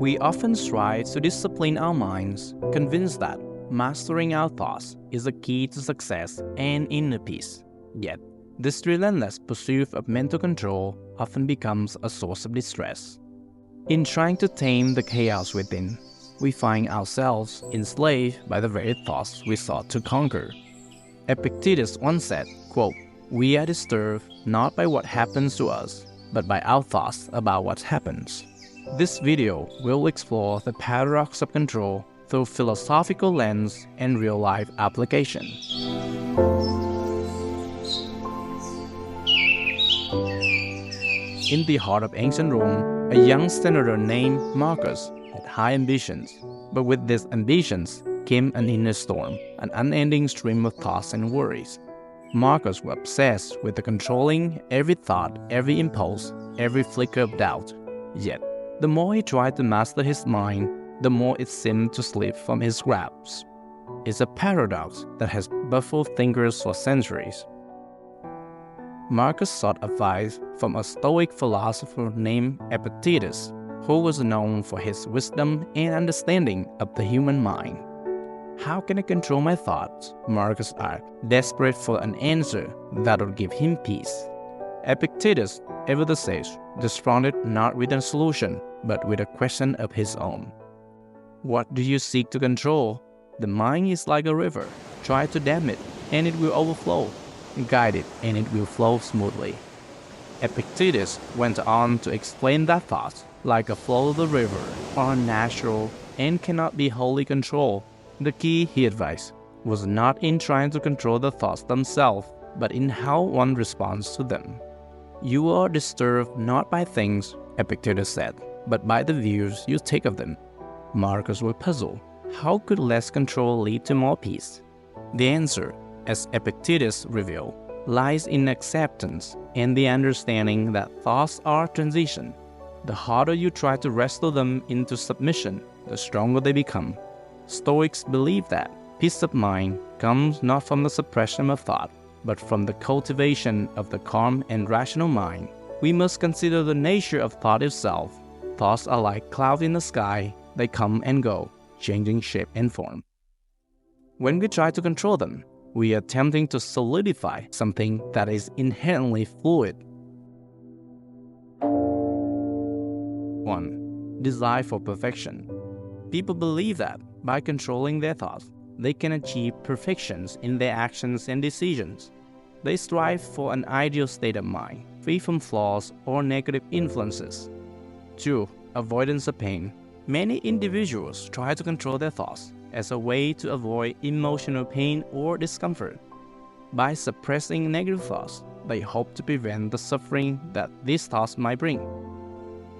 We often strive to discipline our minds, convinced that mastering our thoughts is the key to success and inner peace. Yet, this relentless pursuit of mental control often becomes a source of distress. In trying to tame the chaos within, we find ourselves enslaved by the very thoughts we sought to conquer. Epictetus once said, quote, "We are disturbed not by what happens to us, but by our thoughts about what happens." This video will explore the paradox of control through philosophical lens and real-life application. In the heart of ancient Rome, a young senator named Marcus had high ambitions, but with these ambitions came an inner storm, an unending stream of thoughts and worries. Marcus was obsessed with controlling every thought, every impulse, every flicker of doubt. Yet, the more he tried to master his mind, the more it seemed to slip from his grasp. It's a paradox that has baffled thinkers for centuries. Marcus sought advice from a Stoic philosopher named Epictetus, who was known for his wisdom and understanding of the human mind. "How can I control my thoughts?" Marcus asked, desperate for an answer that would give him peace. Epictetus, ever the sage, responded not with a solution, but with a question of his own. "What do you seek to control? The mind is like a river. Try to dam it, and it will overflow. Guide it, and it will flow smoothly." Epictetus went on to explain that thoughts, like a flow of the river, are natural and cannot be wholly controlled. The key, he advised, was not in trying to control the thoughts themselves, but in how one responds to them. "You are disturbed not by things," Epictetus said, "but by the views you take of them." Marcus was puzzled. How could less control lead to more peace? The answer, as Epictetus revealed, lies in acceptance and the understanding that thoughts are transition. The harder you try to wrestle them into submission, the stronger they become. Stoics believe that peace of mind comes not from the suppression of thought, but from the cultivation of the calm and rational mind. We must consider the nature of thought itself. Thoughts are like clouds in the sky. They come and go, changing shape and form. When we try to control them, we are attempting to solidify something that is inherently fluid. 1. Desire for perfection. People believe that by controlling their thoughts, they can achieve perfections in their actions and decisions. They strive for an ideal state of mind, free from flaws or negative influences. 2. Avoidance of pain. Many individuals try to control their thoughts as a way to avoid emotional pain or discomfort. By suppressing negative thoughts, they hope to prevent the suffering that these thoughts might bring.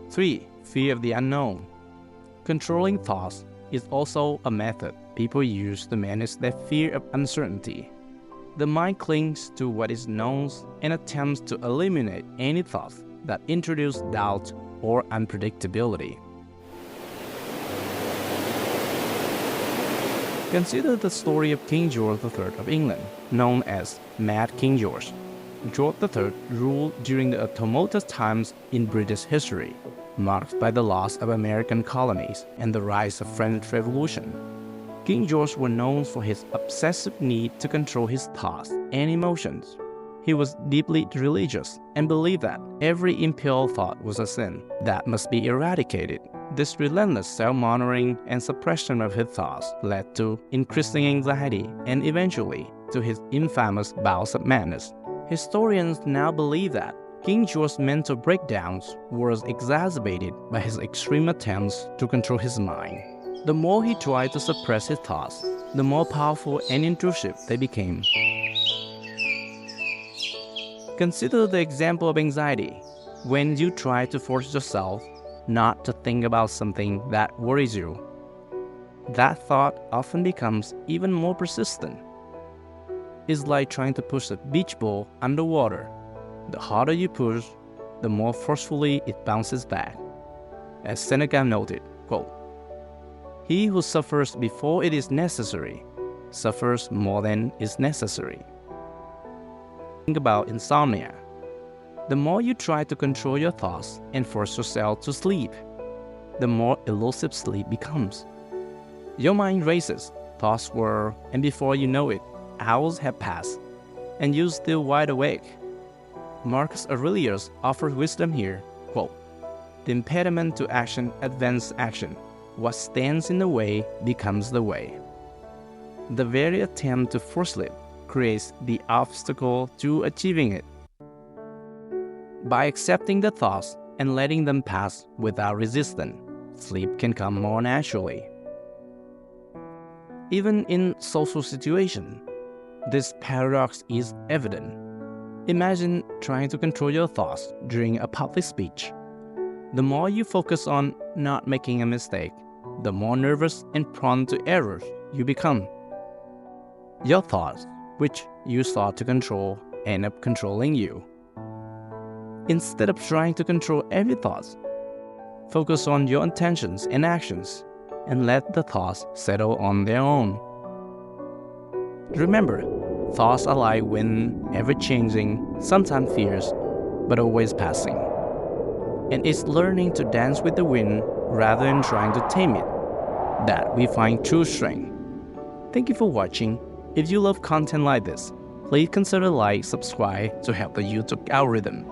3. Fear of the unknown. Controlling thoughts is also a method people use to manage their fear of uncertainty. The mind clings to what is known and attempts to eliminate any thoughts that introduce doubt or unpredictability. Consider the story of King George III of England, known as Mad King George. George III ruled during the tumultuous times in British history, marked by the loss of American colonies and the rise of French Revolution. King George was known for his obsessive need to control his thoughts and emotions. He was deeply religious and believed that every impure thought was a sin that must be eradicated. This relentless self-monitoring and suppression of his thoughts led to increasing anxiety and eventually to his infamous bouts of madness. Historians now believe that King George's mental breakdowns were exacerbated by his extreme attempts to control his mind. The more he tried to suppress his thoughts, the more powerful and intrusive they became. Consider the example of anxiety. When you try to force yourself not to think about something that worries you, that thought often becomes even more persistent. It's like trying to push a beach ball underwater. The harder you push, the more forcefully it bounces back. As Seneca noted, quote, "He who suffers before it is necessary, suffers more than is necessary." Think about insomnia. The more you try to control your thoughts and force yourself to sleep, the more elusive sleep becomes. Your mind races, thoughts whirl, and before you know it, hours have passed, and you're still wide awake. Marcus Aurelius offers wisdom here, quote, "The impediment to action advances action. What stands in the way becomes the way." The very attempt to force sleep creates the obstacle to achieving it. By accepting the thoughts and letting them pass without resistance, sleep can come more naturally. Even in social situations, this paradox is evident. Imagine trying to control your thoughts during a public speech. The more you focus on not making a mistake, the more nervous and prone to errors you become. Your thoughts, which you sought to control, end up controlling you. Instead of trying to control every thought, focus on your intentions and actions, and let the thoughts settle on their own. Remember, thoughts are like wind, ever-changing, sometimes fierce, but always passing. And it's learning to dance with the wind rather than trying to tame it that we find true strength. Thank you for watching. If you love content like this, please consider like, subscribe to help the YouTube algorithm.